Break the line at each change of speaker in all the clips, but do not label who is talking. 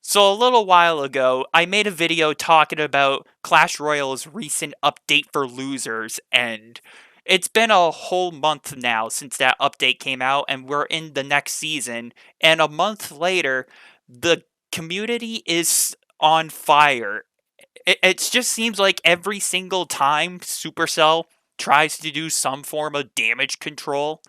So a little while ago, I made a video talking about Clash Royale's recent update for losers, and it's been a whole month now since that update came out, and we're in the next season. And a month later, the community is on fire. It just seems like every single time Supercell tries to do some form of damage control,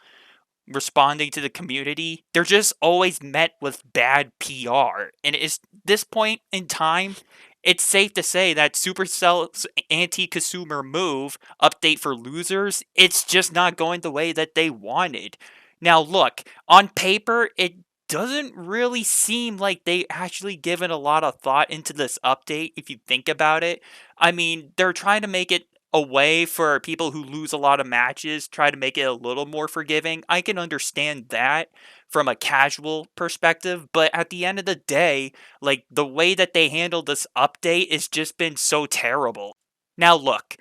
responding to the community, they're just always met with bad PR. And at this point in time, it's safe to say that Supercell's anti-consumer move, update for losers, it's just not going the way that they wanted. Now look, on paper, it doesn't really seem like they actually given a lot of thought into this update if you think about it. I mean, they're trying to make it a way for people who lose a lot of matches, try to make it a little more forgiving. I can understand that from a casual perspective, but at the end of the day, like the way that they handled this update has just been so terrible. Now look,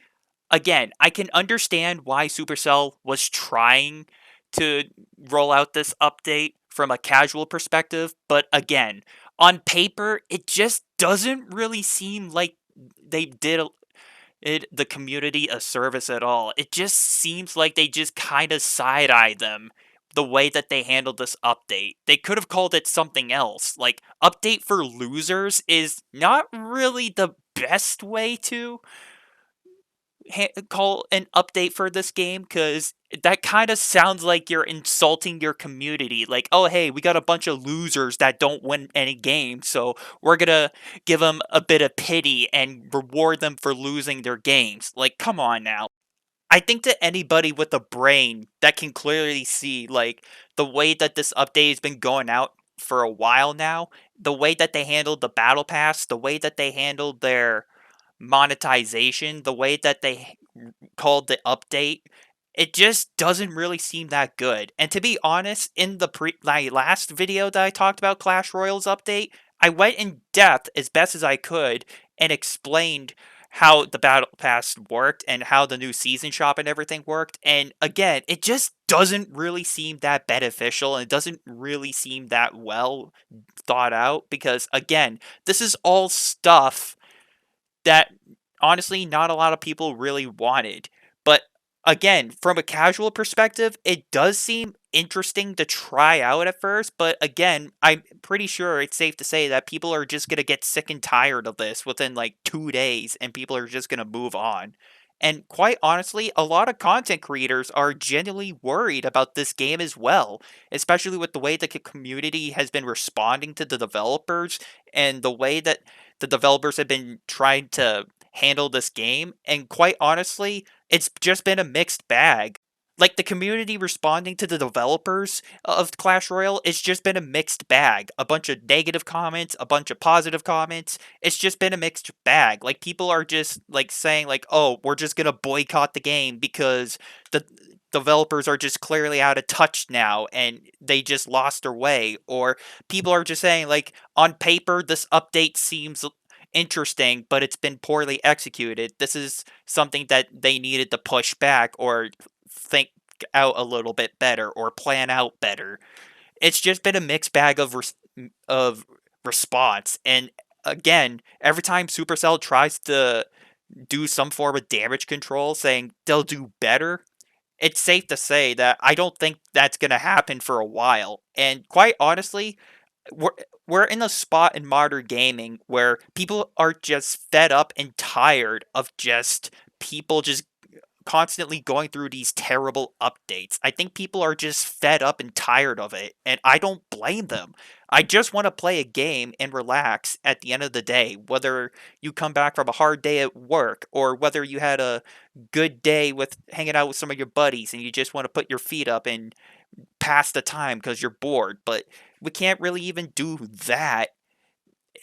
again, I can understand why Supercell was trying to roll out this update from a casual perspective, but again, on paper, it just doesn't really seem like they did the community a service at all. It just seems like they just kind of side-eye them the way that they handled this update. They could have called it something else. Like, update for losers is not really the best way to call an update for this game, because that kind of sounds like you're insulting your community. Like, oh, hey, we got a bunch of losers that don't win any games, so we're gonna give them a bit of pity and reward them for losing their games. Like, come on now. I think that anybody with a brain that can clearly see, like, the way that this update has been going out for a while now, the way that they handled the battle pass, the way that they handled their monetization, the way that they called the update, it just doesn't really seem that good. And to be honest, in my last video that I talked about Clash Royale's update, I went in depth as best as I could and explained how the battle pass worked and how the new season shop and everything worked. And again, it just doesn't really seem that beneficial, and it doesn't really seem that well thought out, because again, this is all stuff that honestly not a lot of people really wanted. But again, from a casual perspective, it does seem interesting to try out at first, but again, I'm pretty sure it's safe to say that people are just going to get sick and tired of this within like 2 days, and people are just going to move on. And quite honestly, a lot of content creators are genuinely worried about this game as well, especially with the way the community has been responding to the developers and the way that the developers have been trying to handle this game. And quite honestly, it's just been a mixed bag. Like, the community responding to the developers of Clash Royale, it's just been a mixed bag. A bunch of negative comments, a bunch of positive comments. It's just been a mixed bag. Like, people are just like saying like, "Oh, we're just going to boycott the game because the developers are just clearly out of touch now and they just lost their way." Or people are just saying like, "On paper this update seems interesting, but it's been poorly executed. This is something that they needed to push back or think out a little bit better or plan out better." It's just been a mixed bag of of response. And again, every time Supercell tries to do some form of damage control, saying they'll do better, it's safe to say that I don't think that's going to happen for a while. And quite honestly, we're we're in a spot in modern gaming where people are just fed up and tired of just people just constantly going through these terrible updates. I think people are just fed up and tired of it, and I don't blame them. I just want to play a game and relax at the end of the day, whether you come back from a hard day at work or whether you had a good day with hanging out with some of your buddies and you just want to put your feet up and pass the time because you're bored. But we can't really even do that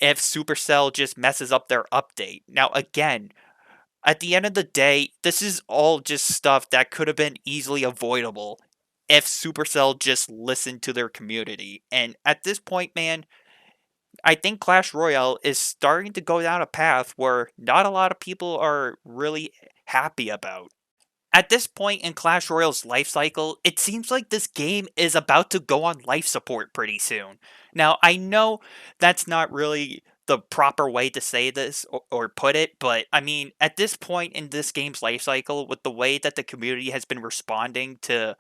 if Supercell just messes up their update. Now, again, at the end of the day, this is all just stuff that could have been easily avoidable if Supercell just listened to their community. And at this point, man, I think Clash Royale is starting to go down a path where not a lot of people are really happy about. At this point in Clash Royale's life cycle, it seems like this game is about to go on life support pretty soon. Now, I know that's not really the proper way to say this or put it, but I mean, at this point in this game's life cycle, with the way that the community has been responding to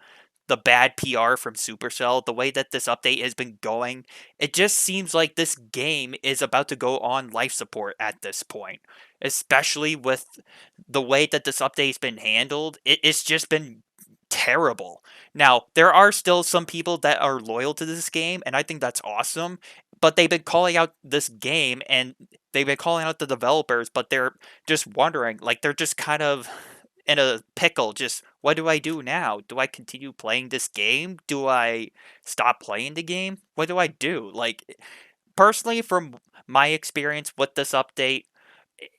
the bad PR from Supercell, the way that this update has been going, it just seems like this game is about to go on life support at this point, especially with the way that this update's been handled. It's just been terrible. Now, there are still some people that are loyal to this game, and I think that's awesome. But they've been calling out this game and they've been calling out the developers, but they're just wondering, like, they're just kind of in a pickle. Just, what do I do now? Do I continue playing this game? Do I stop playing the game? What do I do? Like, personally, from my experience with this update,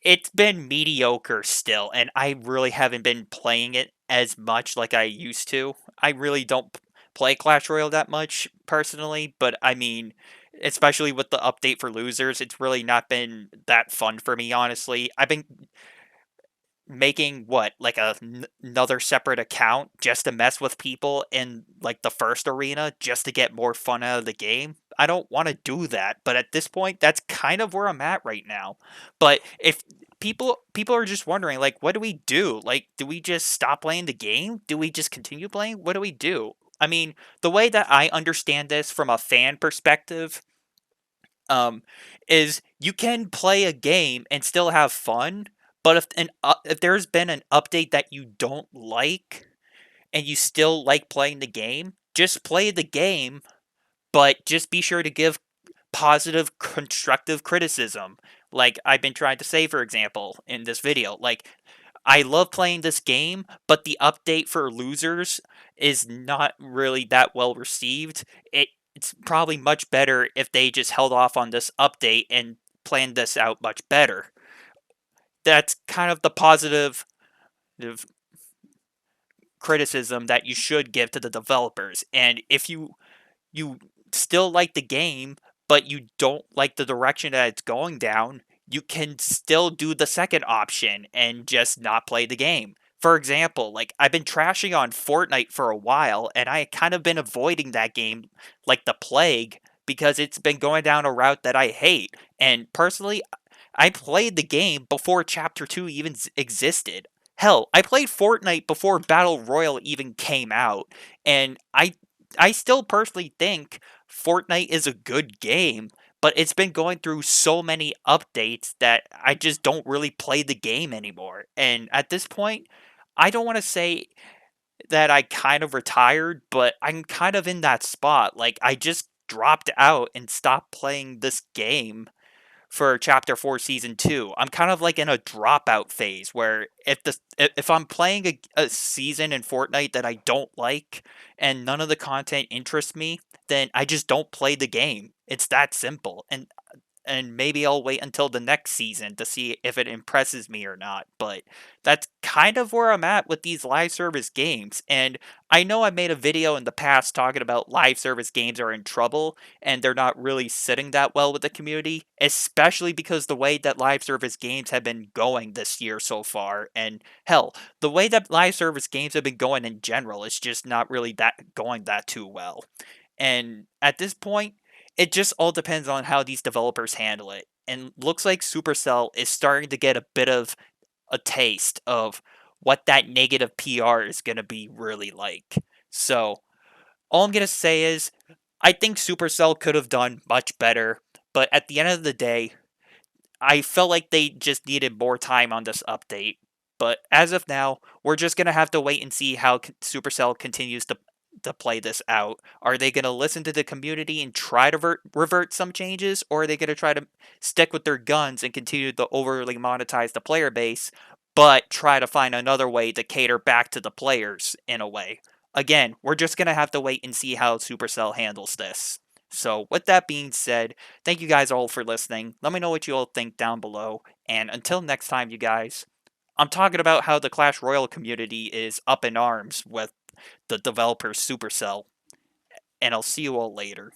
it's been mediocre still, and I really haven't been playing it as much like I used to. I really don't play Clash Royale that much personally, but I mean, especially with the update for losers, it's really not been that fun for me, honestly. I've been making what, like another separate account just to mess with people in like the first arena just to get more fun out of the game. I don't want to do that, but at this point that's kind of where I'm at right now. But if people are just wondering, like, what do we do? Like, do we just stop playing the game? Do we just continue playing? What do we do? I mean, the way that I understand this from a fan perspective, um, is you can play a game and still have fun, but if there's been an update that you don't like and you still like playing the game, just play the game, but just be sure to give positive, constructive criticism. Like I've been trying to say, for example, in this video, like I love playing this game, but the update for losers is not really that well received. It's probably much better if they just held off on this update and planned this out much better. That's kind of the positive criticism that you should give to the developers. And if you still like the game, but you don't like the direction that it's going down, you can still do the second option and just not play the game. For example, like I've been trashing on Fortnite for a while, and I kind of been avoiding that game like the plague because it's been going down a route that I hate. And personally, I played the game before Chapter 2 even existed. Hell, I played Fortnite before Battle Royale even came out, and I still personally think Fortnite is a good game, but it's been going through so many updates that I just don't really play the game anymore. And at this point, I don't want to say that I kind of retired, but I'm kind of in that spot. Like, I just dropped out and stopped playing this game for Chapter 4 Season 2. I'm kind of like in a dropout phase where if I'm playing a season in Fortnite that I don't like and none of the content interests me, then I just don't play the game. It's that simple. And maybe I'll wait until the next season to see if it impresses me or not. But that's kind of where I'm at with these live service games. And I know I made a video in the past talking about live service games are in trouble and they're not really sitting that well with the community, especially because the way that live service games have been going this year so far. And hell, the way that live service games have been going in general is just not really that going that too well. And at this point, it just all depends on how these developers handle it. And looks like Supercell is starting to get a bit of a taste of what that negative PR is going to be really like. So, all I'm going to say is I think Supercell could have done much better, but at the end of the day, I felt like they just needed more time on this update. But as of now, we're just gonna have to wait and see how Supercell continues to play this out. Are they gonna listen to the community and try to revert some changes, or are they gonna try to stick with their guns and continue to overly monetize the player base, but try to find another way to cater back to the players in a way? Again, we're just gonna have to wait and see how Supercell handles this. So, with that being said, thank you guys all for listening. Let me know what you all think down below. And until next time, you guys, I'm talking about how the Clash Royale community is up in arms with the developer Supercell. And I'll see you all later.